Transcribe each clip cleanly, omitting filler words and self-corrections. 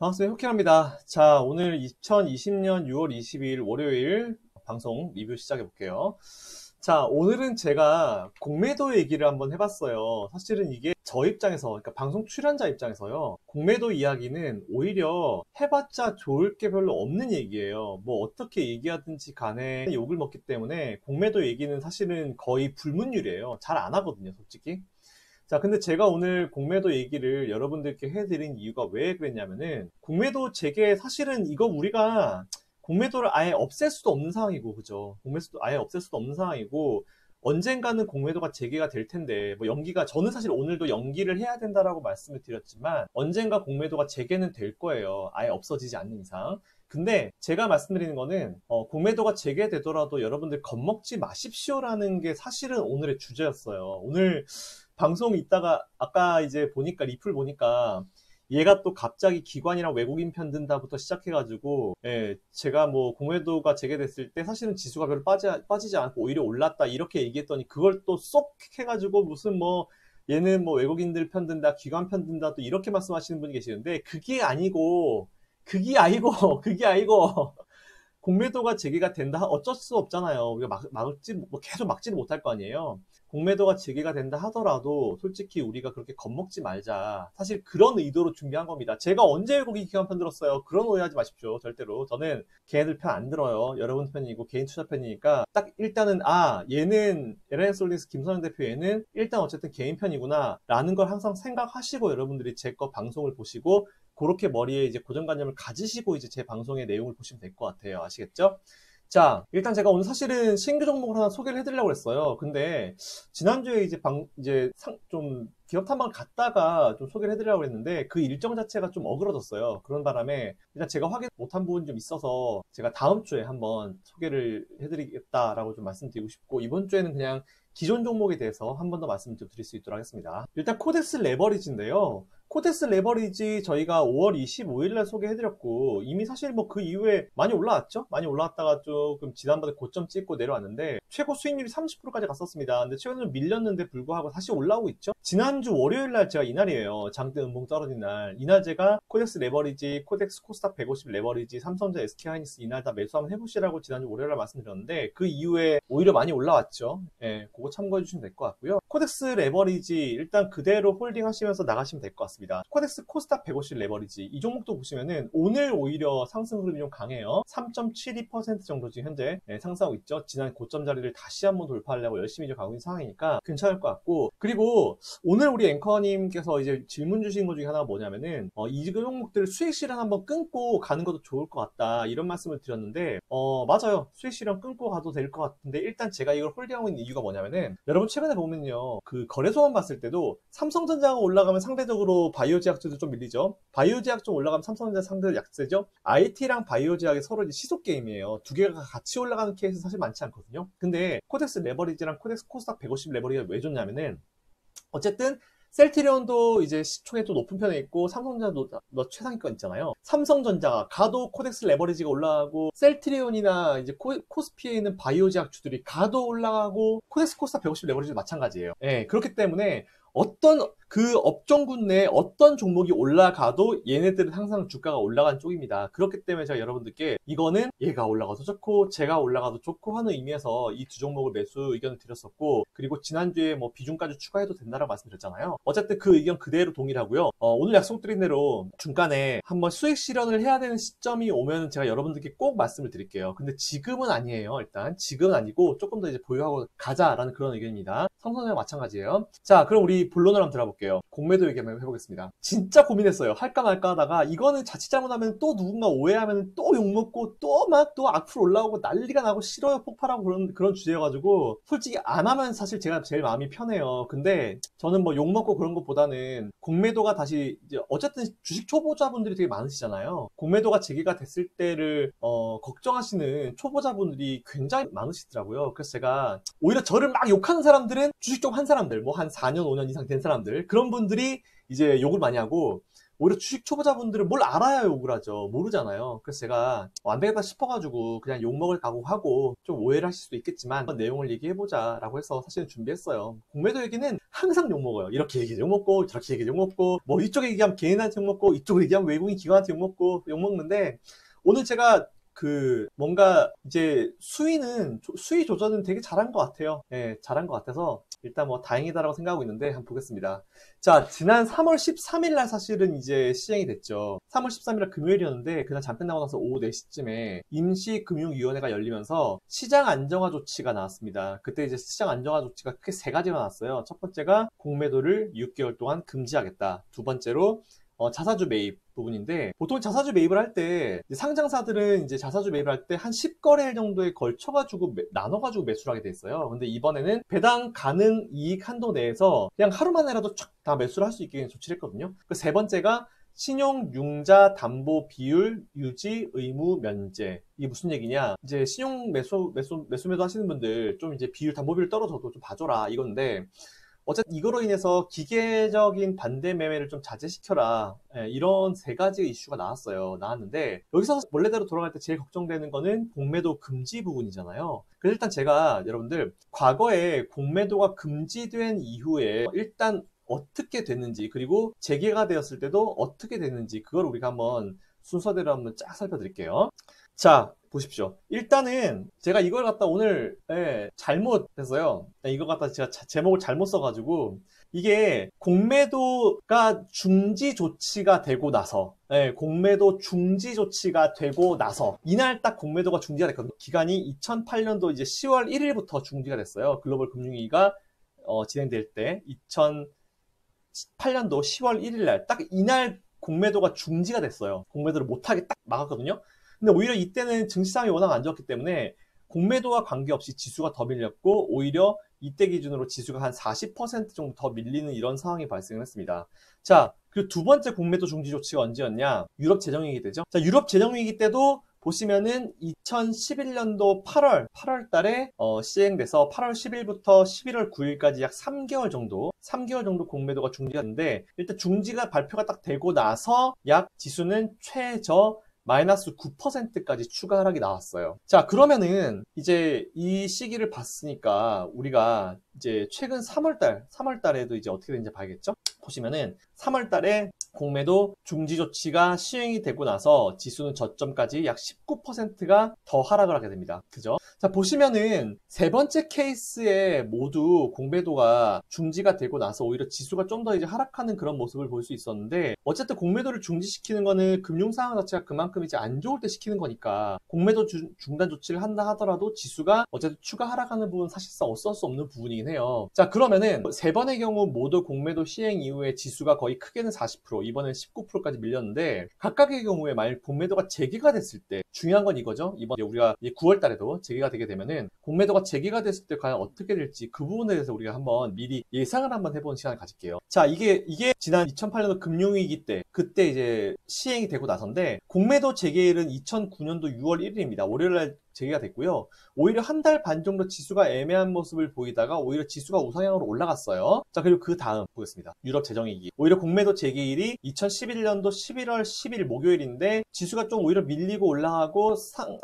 반갑습니다. 호키랍니다. 자, 오늘 2020년 6월 22일 월요일 방송 리뷰 시작해 볼게요. 자, 오늘은 제가 공매도 얘기를 한번 해봤어요. 사실은 이게 저 입장에서, 그러니까 방송 출연자 입장에서요. 공매도 이야기는 오히려 해봤자 좋을 게 별로 없는 얘기예요. 뭐 어떻게 얘기하든지 간에 욕을 먹기 때문에 공매도 얘기는 사실은 거의 불문율이에요. 잘 안 하거든요, 솔직히. 자, 근데 제가 오늘 공매도 얘기를 여러분들께 해드린 이유가 왜 그랬냐면은, 공매도 재개, 사실은 이거 우리가 공매도를 아예 없앨 수도 없는 상황이고, 그죠? 공매도도 아예 없앨 수도 없는 상황이고, 언젠가는 공매도가 재개가 될 텐데, 뭐 연기가, 저는 사실 오늘도 연기를 해야 된다라고 말씀을 드렸지만, 언젠가 공매도가 재개는 될 거예요. 아예 없어지지 않는 이상. 근데 제가 말씀드리는 거는 공매도가 재개되더라도 여러분들 겁먹지 마십시오라는 게 사실은 오늘의 주제였어요. 오늘 방송 있다가 아까 이제 보니까 리플 보니까 얘가 또 갑자기 기관이랑 외국인 편든다부터 시작해가지고, 예, 제가 뭐 공매도가 재개됐을 때 사실은 지수가 별로 빠지지 않고 오히려 올랐다 이렇게 얘기했더니 그걸 또 쏙 해가지고 무슨 뭐 얘는 뭐 외국인들 편든다 기관 편든다 또 이렇게 말씀하시는 분이 계시는데, 그게 아니고 공매도가 재개가 된다 어쩔 수 없잖아요. 우리가 막지 뭐 계속 막지는 못할 거 아니에요. 공매도가 재개가 된다 하더라도 솔직히 우리가 그렇게 겁먹지 말자. 사실 그런 의도로 준비한 겁니다. 제가 언제 외국인 기관 편 들었어요? 그런 오해하지 마십시오. 절대로. 저는 걔네들 편 안 들어요. 여러분 편이고 개인 투자 편이니까 딱 일단은 얘는 LN솔리스 김선영 대표 얘는 일단 어쨌든 개인 편이구나 라는 걸 항상 생각하시고 여러분들이 제 거 방송을 보시고 그렇게 머리에 이제 고정관념을 가지시고 이제 제 방송의 내용을 보시면 될 것 같아요. 아시겠죠? 자, 일단 제가 오늘 사실은 신규 종목을 하나 소개를 해드리려고 했어요. 근데 지난주에 좀 기업 탐방을 갔다가 좀 소개를 해드리려고 했는데 그 일정 자체가 좀 어그러졌어요. 그런 바람에 일단 제가 확인 못한 부분이 좀 있어서 제가 다음 주에 한번 소개를 해드리겠다라고 좀 말씀드리고 싶고, 이번 주에는 그냥 기존 종목에 대해서 한 번 더 말씀 좀 드릴 수 있도록 하겠습니다. 일단 코덱스 레버리지인데요. 코덱스 레버리지 저희가 5월 25일 날 소개해드렸고, 이미 사실 뭐 그 이후에 많이 올라왔죠? 많이 올라왔다가 조금 지난번에 고점 찍고 내려왔는데, 최고 수익률이 30%까지 갔었습니다. 근데 최근에 좀 밀렸는데 불구하고 다시 올라오고 있죠? 지난주 월요일 날 제가 이날이에요. 장대 음봉 떨어진 날. 이날 제가 코덱스 레버리지, 코덱스 코스닥 150 레버리지, 삼성전자, SK하이닉스 이날 다 매수 한번 해보시라고 지난주 월요일 날 말씀드렸는데, 그 이후에 오히려 많이 올라왔죠? 예, 그거 참고해 주시면 될 것 같고요. 코덱스 레버리지 일단 그대로 홀딩 하시면서 나가시면 될 것 같습니다. 코덱스 코스닥 150 레버리지 이 종목도 보시면은 오늘 오히려 상승 흐름이 좀 강해요. 3.72% 정도 지금 현재 상승하고 있죠. 지난 고점 자리를 다시 한번 돌파하려고 열심히 이제 가고 있는 상황이니까 괜찮을 것 같고, 그리고 오늘 우리 앵커님께서 이제 질문 주신 것 중에 하나가 뭐냐면은 이 종목들 수익 실현 한번 끊고 가는 것도 좋을 것 같다 이런 말씀을 드렸는데, 맞아요. 수익 실현 끊고 가도 될 것 같은데, 일단 제가 이걸 홀딩하고 있는 이유가 뭐냐면은, 여러분 최근에 보면요 그 거래소만 봤을 때도 삼성전자가 올라가면 상대적으로 바이오제약주도 좀 밀리죠. 바이오제약 좀 올라가면 삼성전자 상대적으로 약세죠. IT랑 바이오제약이 서로 이제 시속 게임이에요. 두 개가 같이 올라가는 케이스는 사실 많지 않거든요. 근데 코덱스 레버리지랑 코덱스 코스닥 150 레버리지가 왜 좋냐면은, 어쨌든 셀트리온도 이제 시총이 또 높은 편에 있고 삼성전자도 최상위권 있잖아요. 삼성전자가 가도 코덱스 레버리지가 올라가고, 셀트리온이나 이제 코스피에 있는 바이오제약주들이 가도 올라가고, 코덱스 코스닥 150 레버리지도 마찬가지예요. 예, 그렇기 때문에 어떤 그 업종군 내에 어떤 종목이 올라가도 얘네들은 항상 주가가 올라가는 쪽입니다. 그렇기 때문에 제가 여러분들께 이거는 얘가 올라가도 좋고 제가 올라가도 좋고 하는 의미에서 이 두 종목을 매수 의견을 드렸었고, 그리고 지난주에 뭐 비중까지 추가해도 된다라고 말씀드렸잖아요. 어쨌든 그 의견 그대로 동일하고요. 오늘 약속드린 대로 중간에 한번 수익 실현을 해야 되는 시점이 오면 제가 여러분들께 꼭 말씀을 드릴게요. 근데 지금은 아니에요. 일단 지금은 아니고 조금 더 이제 보유하고 가자라는 그런 의견입니다. 삼성전자랑 마찬가지예요. 자, 그럼 우리 본론을 한번 들어볼게요. 공매도 얘기 한번 해보겠습니다. 진짜 고민했어요. 할까 말까 하다가 이거는 자칫 잘못하면 또 누군가 오해하면 또 욕먹고 또 악플 올라오고 난리가 나고 싫어요 폭발하고 그런 주제여가지고 솔직히 안 하면 사실 제가 제일 마음이 편해요. 근데 저는 뭐 욕먹고 그런 것보다는 공매도가 다시 이제 어쨌든 주식 초보자분들이 되게 많으시잖아요. 공매도가 재개가 됐을 때를 걱정하시는 초보자분들이 굉장히 많으시더라고요. 그래서 제가 오히려 저를 막 욕하는 사람들은 주식 좀 한 사람들, 뭐 한 4년 5년 이상 된 사람들, 그런 분들이 이제 욕을 많이 하고, 오히려 주식 초보자분들은 뭘 알아야 욕을 하죠. 모르잖아요. 그래서 제가 안 되겠다 싶어가지고 그냥 욕먹을 각오하고 좀 오해를 하실 수도 있겠지만 한번 내용을 얘기해보자 라고 해서 사실은 준비했어요. 공매도 얘기는 항상 욕먹어요. 이렇게 얘기해서 욕먹고 저렇게 얘기해서 욕먹고 뭐 이쪽에 얘기하면 개인한테 욕먹고 이쪽에 얘기하면 외국인 기관한테 욕먹고 욕먹는데 오늘 제가 뭔가 이제 수위 조절은 되게 잘한 것 같아요. 예, 잘한 것 같아서 일단 뭐 다행이다라고 생각하고 있는데 한번 보겠습니다. 자, 지난 3월 13일 날 사실은 이제 시행이 됐죠. 3월 13일 날 금요일이었는데 그날 잠 끝나고 나서 오후 4시쯤에 임시금융위원회가 열리면서 시장 안정화 조치가 나왔습니다. 그때 이제 시장 안정화 조치가 크게 세 가지가 나왔어요. 첫 번째가 공매도를 6개월 동안 금지하겠다. 두 번째로 자사주 매입 부분인데 보통 자사주 매입을 할 때 상장사들은 이제 자사주 매입을 할 때 한 10거래일 정도에 걸쳐가지고 나눠가지고 매수를 하게 돼 있어요. 근데 이번에는 배당 가능 이익 한도 내에서 그냥 하루 만에라도 촥 다 매수를 할 수 있게 조치를 했거든요. 그 세 번째가 신용융자 담보 비율 유지 의무 면제. 이게 무슨 얘기냐? 이제 신용 매수 하시는 분들 좀 이제 비율 담보 비율 떨어져도 좀 봐줘라 이건데 어쨌든 이거로 인해서 기계적인 반대 매매를 좀 자제시켜라. 예, 이런 세 가지 이슈가 나왔는데 여기서 원래대로 돌아갈 때 제일 걱정되는 거는 공매도 금지 부분이잖아요. 그래서 일단 제가 여러분들 과거에 공매도가 금지된 이후에 일단 어떻게 됐는지 그리고 재개가 되었을 때도 어떻게 됐는지 그걸 우리가 한번 순서대로 한번 쫙 살펴드릴게요. 자, 보십시오. 일단은 제가 이걸 갖다 오늘 잘못했어요. 이거 갖다 제가 제목을 잘못 써가지고 이게 공매도가 중지 조치가 되고 나서 공매도 중지 조치가 되고 나서 이날 딱 공매도가 중지가 됐거든요. 기간이 2008년도 이제 10월 1일부터 중지가 됐어요. 글로벌 금융위기가 진행될 때 2008년도 10월 1일 날 딱 이날 공매도가 중지가 됐어요. 공매도를 못하게 딱 막았거든요. 근데 오히려 이때는 증시상이 워낙 안 좋았기 때문에 공매도와 관계없이 지수가 더 밀렸고 오히려 이때 기준으로 지수가 한 40% 정도 더 밀리는 이런 상황이 발생을 했습니다. 자, 그리고 두 번째 공매도 중지 조치가 언제였냐? 유럽 재정위기 때죠. 자, 유럽 재정위기 때도 보시면은 2011년도 8월 달에 시행돼서 8월 10일부터 11월 9일까지 약 3개월 정도 공매도가 중지가 됐는데 일단 중지가 발표가 딱 되고 나서 약 지수는 최저 마이너스 9%까지 추가 하락이 나왔어요. 자, 그러면은 이제 이 시기를 봤으니까 우리가 이제 최근 3월 달에도 이제 어떻게 되는지 봐야겠죠? 보시면은 3월 달에 공매도 중지 조치가 시행이 되고 나서 지수는 저점까지 약 19%가 더 하락을 하게 됩니다. 그죠? 자, 보시면은 세 번째 케이스에 모두 공매도가 중지가 되고 나서 오히려 지수가 좀 더 이제 하락하는 그런 모습을 볼 수 있었는데 어쨌든 공매도를 중지시키는 거는 금융 상황 자체가 그만큼 이제 안 좋을 때 시키는 거니까 공매도 중단 조치를 한다 하더라도 지수가 어쨌든 추가 하락하는 부분은 사실상 어쩔 수 없는 부분이긴 해요. 자, 그러면은 세 번의 경우 모두 공매도 시행 이후에 지수가 거의 크게는 40%, 이번엔 19%까지 밀렸는데 각각의 경우에 만약 공매도가 재개가 됐을 때 중요한 건 이거죠. 이번 우리가 9월 달에도 재개가 되게 되면은 공매도가 재개가 됐을 때 과연 어떻게 될지 그 부분에 대해서 우리가 한번 미리 예상을 한번 해보는 시간을 가질게요. 자, 이게 지난 2008년도 금융위기 때 그때 이제 시행이 되고 나서인데 공매도 재개일은 2009년도 6월 1일입니다. 월요일날 재개가 됐고요. 오히려 한 달 반 정도 지수가 애매한 모습을 보이다가 오히려 지수가 우상향으로 올라갔어요. 자, 그리고 그 다음 보겠습니다. 유럽 재정위기. 오히려 공매도 재개일이 2011년도 11월 10일 목요일인데 지수가 좀 오히려 밀리고 올라가고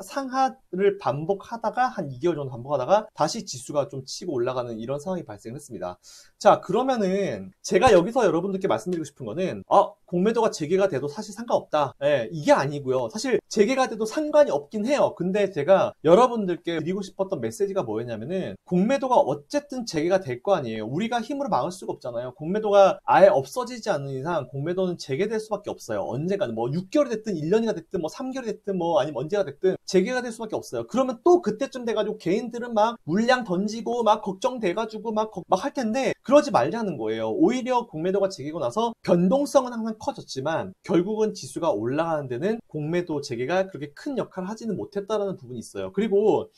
상하를 반복하다가 한 2개월 정도 반복하다가 다시 지수가 좀 치고 올라가는 이런 상황이 발생했습니다. 자, 그러면은 제가 여기서 여러분들께 말씀드리고 싶은 거는 공매도가 재개가 돼도 사실 상관없다. 이게 아니고요. 사실 재개가 돼도 상관이 없긴 해요. 근데 제가 여러분들께 드리고 싶었던 메시지가 뭐였냐면은 공매도가 어쨌든 재개가 될 거 아니에요. 우리가 힘으로 막을 수가 없잖아요. 공매도가 아예 없어지지 않는 이상 공매도는 재개될 수밖에 없어요. 언젠가는 뭐 6개월이 됐든 1년이가 됐든 뭐 3개월이 됐든 뭐 아니면 언제가 됐든 재개가 될 수밖에 없어요. 그러면 또 그때쯤 돼가지고 개인들은 막 물량 던지고 막 걱정돼가지고 막 할 텐데 그러지 말자는 거예요. 오히려 공매도가 재개고 나서 변동성은 항상 커졌지만 결국은 지수가 올라가는 데는 공매도 재개가 그렇게 큰 역할을 하지는 못했다라는 부분이 있어요. 그리고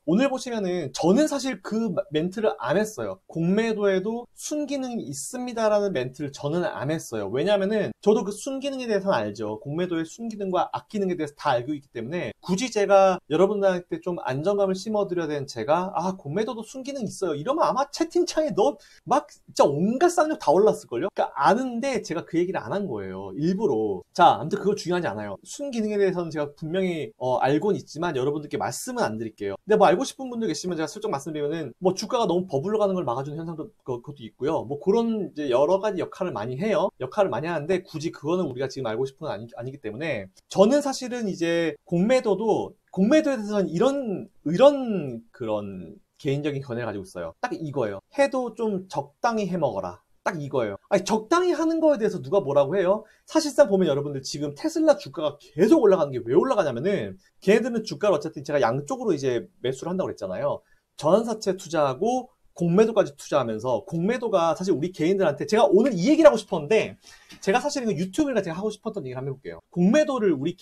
오늘 보시면은 저는 사실 그 멘트를 안 했어요. 공매도에도 순기능이 있습니다라는 멘트를 저는 안 했어요. 왜냐면은 저도 그 순기능에 대해서는 알죠. 공매도의 순기능과 악기능에 대해서 다 알고 있기 때문에 굳이 제가 여러분들한테 좀 안정감을 심어드려야 되는 제가 공매도도 순기능 있어요 이러면 아마 채팅창에 너 막 진짜 온갖 쌍욕 다 올랐을걸요? 그러니까 아는데 제가 그 얘기를 안 한 거예요. 일부러. 자, 아무튼 그거 중요하지 않아요. 순기능에 대해서는 제가 분명히 알고는 있지만 여러분들께 말씀은 안 드릴게요. 근데 뭐 알고 싶은 분들 계시면 제가 슬쩍 말씀드리면은 뭐 주가가 너무 버블러 가는 걸 막아주는 현상도 그것도 있고요. 뭐 그런 이제 여러 가지 역할을 많이 해요. 역할을 많이 하는데 굳이 그거는 우리가 지금 알고 싶은 건 아니기 때문에 저는 사실은 이제 공매도에 대해서는 이런 그런 개인적인 견해를 가지고 있어요. 딱 이거예요. 해도 좀 적당히 해 먹어라. 딱 이거예요. 아니, 적당히 하는 거에 대해서 누가 뭐라고 해요? 사실상 보면 여러분들 지금 테슬라 주가가 계속 올라가는 게 왜 올라가냐면은 걔네들은 주가를 어쨌든 제가 양쪽으로 이제 매수를 한다고 그랬잖아요. 전환사채 투자하고 공매도까지 투자하면서 공매도가 사실 우리 개인들한테 제가 오늘 이 얘기를 하고 싶었는데 제가 사실 이거 유튜브를 제가 하고 싶었던 얘기를 한번 해볼게요. 공매도를 우리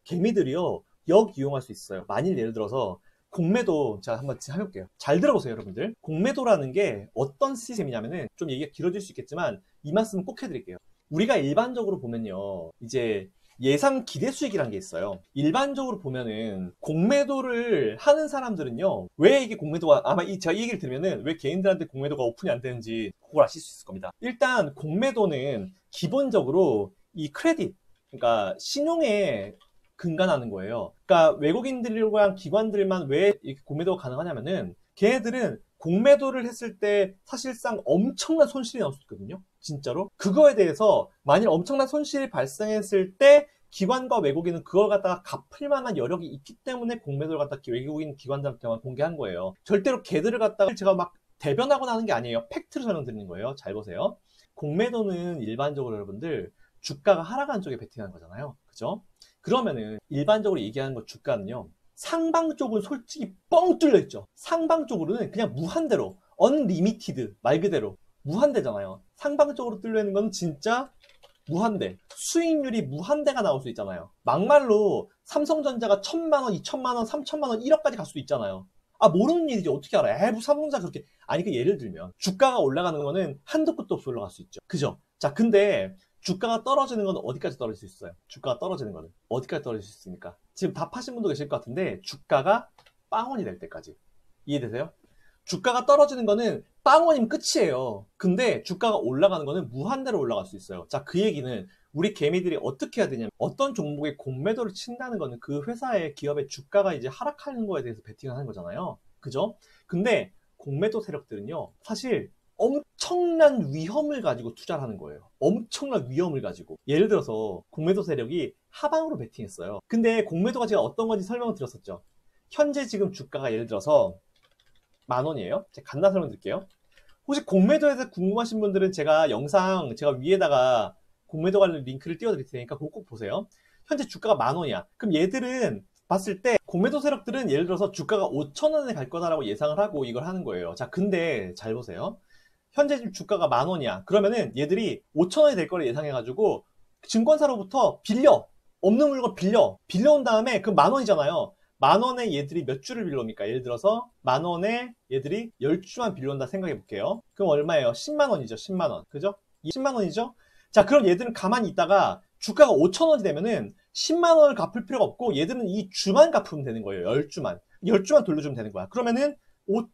개미들이요 역이용할 수 있어요. 만일 예를 들어서 공매도 제가 한번 해볼게요. 잘 들어보세요, 여러분들. 공매도라는 게 어떤 시스템이냐면은 좀 얘기가 길어질 수 있겠지만 이 말씀은 꼭 해드릴게요. 우리가 일반적으로 보면요, 이제 예상 기대 수익이라는 게 있어요. 일반적으로 보면은 공매도를 하는 사람들은요, 왜 이게 공매도가 제가 이 얘기를 들으면은 왜 개인들한테 공매도가 오픈이 안 되는지 그걸 아실 수 있을 겁니다. 일단 공매도는 기본적으로 이 크레딧, 그러니까 신용에 근간하는 거예요. 그러니까 외국인들과 기관들만 왜 이렇게 공매도가 가능하냐면은 걔네들은 공매도를 했을 때 사실상 엄청난 손실이 나올 수 있거든요. 진짜로. 그거에 대해서 만일 엄청난 손실이 발생했을 때 기관과 외국인은 그걸 갖다가 갚을 만한 여력이 있기 때문에 공매도를 갖다가 외국인 기관들한테만 공개한 거예요. 절대로 걔들을 갖다가 제가 막 대변하고 나는 게 아니에요. 팩트를 설명드리는 거예요. 잘 보세요. 공매도는 일반적으로 여러분들 주가가 하락하는 쪽에 베팅하는 거잖아요. 그죠? 그러면은 일반적으로 얘기하는 거 주가는요. 상방 쪽은 솔직히 뻥 뚫려 있죠. 상방 쪽으로는 그냥 무한대로 unlimited 말 그대로 무한대잖아요. 상방 쪽으로 뚫려 있는 건 진짜 무한대. 수익률이 무한대가 나올 수 있잖아요. 막말로 삼성전자가 1000만원, 2000만원, 3000만원, 1억까지 갈 수도 있잖아요. 모르는 일이지. 어떻게 알아? 무슨 삼성전자 그렇게. 그 예를 들면 주가가 올라가는 거는 한도 끝도 없이 올라갈 수 있죠. 그죠? 자, 근데 주가가 떨어지는 건 어디까지 떨어질 수 있어요? 주가가 떨어지는 거는 어디까지 떨어질 수 있습니까? 지금 답하신 분도 계실 것 같은데 주가가 빵원이 될 때까지. 이해되세요? 주가가 떨어지는 거는 빵원이면 끝이에요. 근데 주가가 올라가는 거는 무한대로 올라갈 수 있어요. 자, 그 얘기는 우리 개미들이 어떻게 해야 되냐면 어떤 종목에 공매도를 친다는 거는 그 회사의 기업의 주가가 이제 하락하는 거에 대해서 베팅을 하는 거잖아요. 그죠? 근데 공매도 세력들은요, 사실 엄청난 위험을 가지고 투자를 하는 거예요. 엄청난 위험을 가지고. 예를 들어서 공매도 세력이 하방으로 베팅했어요. 근데 공매도가 제가 어떤 건지 설명을 드렸었죠. 현재 지금 주가가 예를 들어서 10,000원이에요. 제가 간단히 설명드릴게요. 혹시 공매도에 대해서 궁금하신 분들은 제가 위에다가 공매도 관련 링크를 띄워드릴 테니까 그거 꼭 보세요. 현재 주가가 10,000원이야. 그럼 얘들은 봤을 때 공매도 세력들은 예를 들어서 주가가 5,000원에 갈 거다라고 예상을 하고 이걸 하는 거예요. 자, 근데 잘 보세요. 현재 지금 주가가 10,000원이야. 그러면은 얘들이 5,000원이 될 거를 예상해가지고 증권사로부터 없는 물건 빌려온 다음에 그 10,000원이잖아요. 10,000원에 얘들이 몇 주를 빌려옵니까? 예를 들어서 10,000원에 얘들이 10주만 빌려온다 생각해 볼게요. 그럼 얼마예요? 10만원이죠. 10만원. 그죠? 10만원이죠? 자, 그럼 얘들은 가만히 있다가 주가가 5,000원이 되면은 10만원을 갚을 필요가 없고 얘들은 이 주만 갚으면 되는 거예요. 10주만. 10주만 돌려주면 되는 거야. 그러면은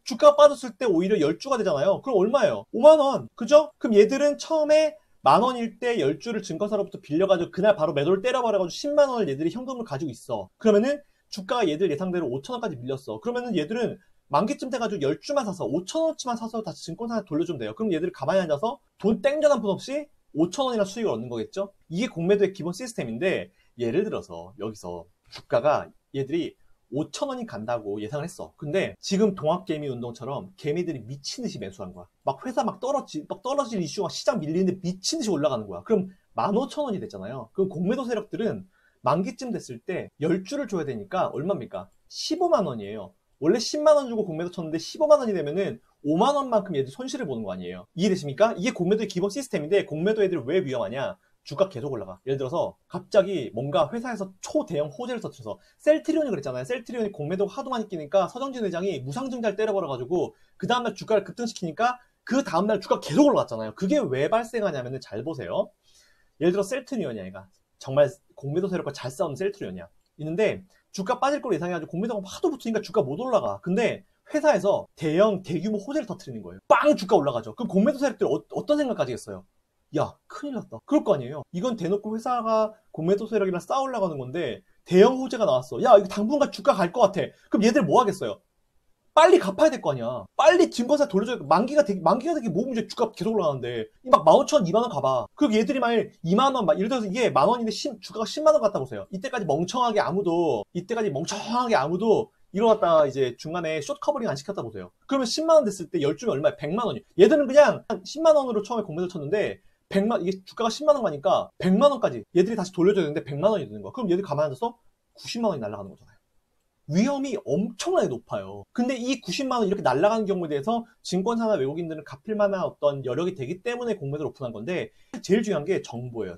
주가가 빠졌을 때 오히려 10주가 되잖아요. 그럼 얼마예요? 5만원. 그죠? 그럼 얘들은 처음에 10,000원일 때 10주를 증권사로부터 빌려가지고 그날 바로 매도를 때려버려가지고 10만원을 얘들이 현금을 가지고 있어. 그러면은 주가가 얘들 예상대로 5,000원까지 밀렸어. 그러면은 얘들은 만기쯤 돼가지고 10주만 사서 5,000원어치만 사서 다시 증권사에 돌려주면 돼요. 그럼 얘들이 가만히 앉아서 돈 땡전 한 푼 없이 5,000원이나 수익을 얻는 거겠죠? 이게 공매도의 기본 시스템인데 예를 들어서 여기서 주가가 얘들이 5,000원이 간다고 예상을 했어. 근데 지금 동학개미 운동처럼 개미들이 미친듯이 매수한 거야. 막 회사 막 떨어질 이슈가 시장 밀리는데 미친듯이 올라가는 거야. 그럼 15,000원이 됐잖아요. 그럼 공매도 세력들은 만기쯤 됐을 때 10주를 줘야 되니까 얼마입니까? 15만원이에요. 원래 10만원 주고 공매도 쳤는데 15만원이 되면은 5만원만큼 얘들 손실을 보는 거 아니에요. 이해되십니까? 이게 공매도의 기본 시스템인데 공매도 애들이 왜 위험하냐? 주가 계속 올라가. 예를 들어서 갑자기 뭔가 회사에서 초대형 호재를 터쳐서 셀트리온이 그랬잖아요. 셀트리온이 공매도가 하도 많이 끼니까 서정진 회장이 무상증자를 때려버려가지고 그 다음날 주가를 급등시키니까 그 다음날 주가 계속 올라갔잖아요. 그게 왜 발생하냐면은 잘 보세요. 예를 들어 셀트리온이야, 얘가. 정말 공매도 세력과 잘 싸우는 셀트리온이야. 있는데 주가 빠질 걸 예상해가지고 공매도가 하도 붙으니까 주가 못 올라가. 근데 회사에서 대규모 호재를 터트리는 거예요. 빵! 주가 올라가죠. 그럼 공매도 세력들이 어떤 생각 가지겠어요? 야, 큰일 났다. 그럴 거 아니에요. 이건 대놓고 회사가 공매도 세력이랑 싸우려고 하는 건데 대형 호재가 나왔어. 야, 이거 당분간 주가 갈 것 같아. 그럼 얘들 뭐 하겠어요? 빨리 갚아야 될 거 아니야. 빨리 증권사 돌려줘야 만기가 되게 뭐 문제 주가 계속 올라가는데 막 15,000원, 2만원 가봐. 그럼 얘들이 만약 2만원, 막 예를 들어서 이게 만원인데 주가가 10만원 갔다 보세요. 이때까지 멍청하게 아무도 이러갔다가 이제 중간에 숏 커버링 안 시켰다 보세요. 그러면 10만원 됐을 때 10주면 얼마야? 100만원이. 얘들은 그냥 10만원으로 처음에 공매도 쳤는데 이게 주가가 10만원 가니까 100만원까지 얘들이 다시 돌려줘야 되는데 100만원이 되는 거야. 그럼 얘들 가만히 앉아서 90만원이 날아가는 거잖아요. 위험이 엄청나게 높아요. 근데 이 90만원 이렇게 날아가는 경우에 대해서 증권사나 외국인들은 갚을 만한 어떤 여력이 되기 때문에 공매도를 오픈한 건데 제일 중요한 게 정보예요.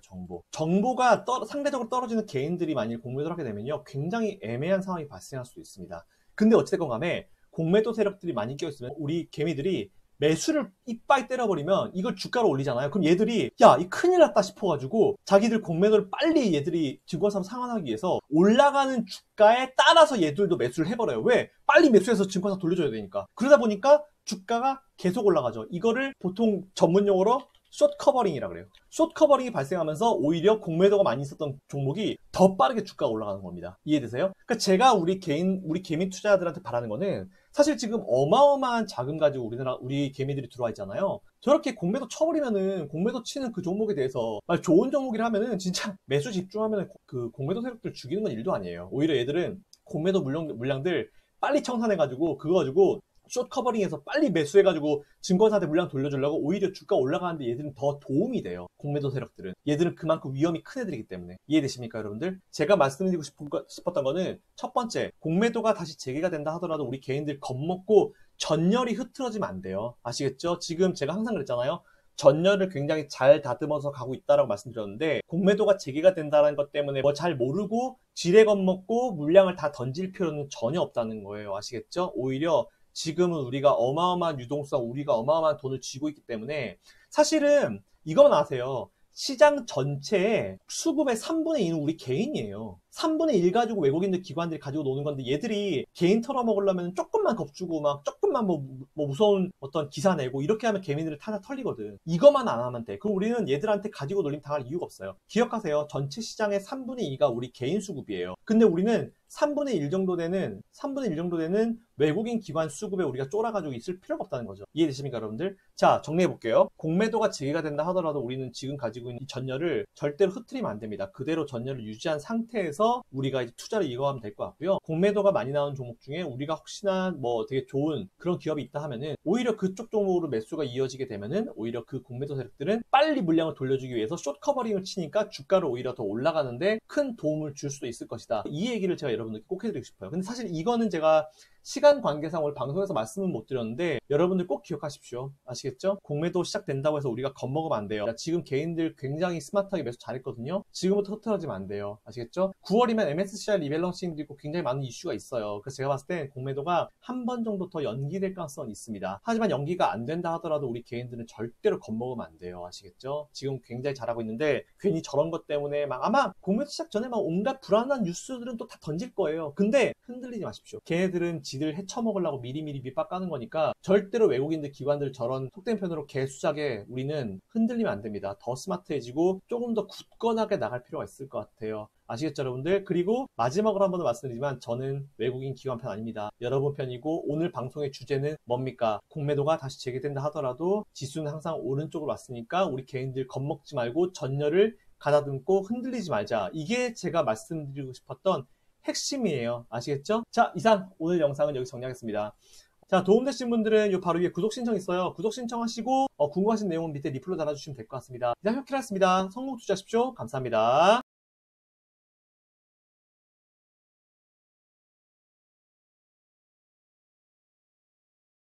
정보가 상대적으로 떨어지는 개인들이 만일 공매도를 하게 되면요 굉장히 애매한 상황이 발생할 수도 있습니다. 근데 어찌됐건 간에 공매도 세력들이 많이 껴있으면 우리 개미들이 매수를 이빠이 때려버리면 이걸 주가로 올리잖아요. 그럼 얘들이 야, 이 큰일 났다 싶어가지고 자기들 공매도를 빨리 얘들이 증권사로 상환하기 위해서 올라가는 주가에 따라서 얘들도 매수를 해버려요. 왜? 빨리 매수해서 증권사 돌려줘야 되니까. 그러다 보니까 주가가 계속 올라가죠. 이거를 보통 전문용어로 숏 커버링이라 그래요. 숏 커버링이 발생하면서 오히려 공매도가 많이 있었던 종목이 더 빠르게 주가가 올라가는 겁니다. 이해되세요? 그러니까 제가 우리 개미 투자자들한테 바라는 거는 사실 지금 어마어마한 자금 가지고 우리 개미들이 들어와 있잖아요. 저렇게 공매도 쳐버리면은 공매도 치는 그 종목에 대해서 좋은 종목이라 하면은 진짜 매수 집중하면은 그 공매도 세력들 죽이는 건 일도 아니에요. 오히려 얘들은 공매도 물량들 빨리 청산해가지고 그거 가지고 숏 커버링해서 빨리 매수해가지고 증권사한테 물량 돌려주려고 오히려 주가 올라가는데 얘들은 더 도움이 돼요. 공매도 세력들은. 얘들은 그만큼 위험이 큰 애들이기 때문에. 이해되십니까, 여러분들? 제가 말씀드리고 싶었던 거는 첫 번째, 공매도가 다시 재개가 된다 하더라도 우리 개인들 겁먹고 전열이 흐트러지면 안 돼요. 아시겠죠? 지금 제가 항상 그랬잖아요. 전열을 굉장히 잘 다듬어서 가고 있다라고 말씀드렸는데 공매도가 재개가 된다는 것 때문에 뭐 잘 모르고 지레 겁먹고 물량을 다 던질 필요는 전혀 없다는 거예요. 아시겠죠? 오히려 지금은 우리가 어마어마한 유동성, 우리가 어마어마한 돈을 쥐고 있기 때문에 사실은 이건 아세요. 시장 전체의 수급의 3분의 2는 우리 개인이에요. 3분의 1 가지고 외국인들 기관들이 가지고 노는 건데 얘들이 개인 털어먹으려면 조금만 겁주고 막 조금만 뭐 무서운 어떤 기사 내고 이렇게 하면 개미들을 타다 털리거든. 이것만 안 하면 돼. 그럼 우리는 얘들한테 가지고 놀림 당할 이유가 없어요. 기억하세요. 전체 시장의 3분의 2가 우리 개인 수급이에요. 근데 우리는 3분의 1 정도 되는 외국인 기관 수급에 우리가 쫄아가지고 있을 필요가 없다는 거죠. 이해되십니까, 여러분들? 자, 정리해볼게요. 공매도가 재개가 된다 하더라도 우리는 지금 가지고 있는 이 전열을 절대로 흐트리면 안 됩니다. 그대로 전열을 유지한 상태에서 우리가 이제 투자를 이어가면 될 것 같고요. 공매도가 많이 나오는 종목 중에 우리가 혹시나 뭐 되게 좋은 그런 기업이 있다 하면은 오히려 그쪽 종목으로 매수가 이어지게 되면은 오히려 그 공매도 세력들은 빨리 물량을 돌려주기 위해서 숏 커버링을 치니까 주가를 오히려 더 올라가는데 큰 도움을 줄 수도 있을 것이다. 이 얘기를 제가 여러분들께 꼭 해드리고 싶어요. 근데 사실 이거는 제가 시간 관계상 오늘 방송에서 말씀은 못 드렸는데 여러분들 꼭 기억하십시오. 아시겠죠? 공매도 시작된다고 해서 우리가 겁먹으면 안 돼요. 지금 개인들 굉장히 스마트하게 매수 잘했거든요. 지금부터 흐트러지면 안 돼요. 아시겠죠? 9월이면 MSCI 리밸런싱도 있고 굉장히 많은 이슈가 있어요. 그래서 제가 봤을 때 공매도가 한 번 정도 더 연기될 가능성은 있습니다. 하지만 연기가 안 된다 하더라도 우리 개인들은 절대로 겁먹으면 안 돼요. 아시겠죠? 지금 굉장히 잘하고 있는데 괜히 저런 것 때문에 막 아마 공매도 시작 전에 막 온갖 불안한 뉴스들은 또 다 던질 거예요. 근데 흔들리지 마십시오. 걔네들은 지들 헤쳐먹으려고 미리미리 밑밥 까는 거니까 절대로 외국인들 기관들 저런 속된 편으로 개수작에 우리는 흔들리면 안 됩니다. 더 스마트해지고 조금 더 굳건하게 나갈 필요가 있을 것 같아요. 아시겠죠, 여러분들? 그리고 마지막으로 한 번 더 말씀드리지만 저는 외국인 기관 편 아닙니다. 여러분 편이고 오늘 방송의 주제는 뭡니까? 공매도가 다시 재개된다 하더라도 지수는 항상 오른쪽으로 왔으니까 우리 개인들 겁먹지 말고 전열을 가다듬고 흔들리지 말자. 이게 제가 말씀드리고 싶었던 핵심이에요. 아시겠죠? 자, 이상 오늘 영상은 여기서 정리하겠습니다. 자, 도움되신 분들은 요 바로 위에 구독 신청 있어요. 구독 신청하시고 궁금하신 내용은 밑에 리플로 달아주시면 될 것 같습니다. 이상 효키라였습니다. 성공 투자하십시오. 감사합니다.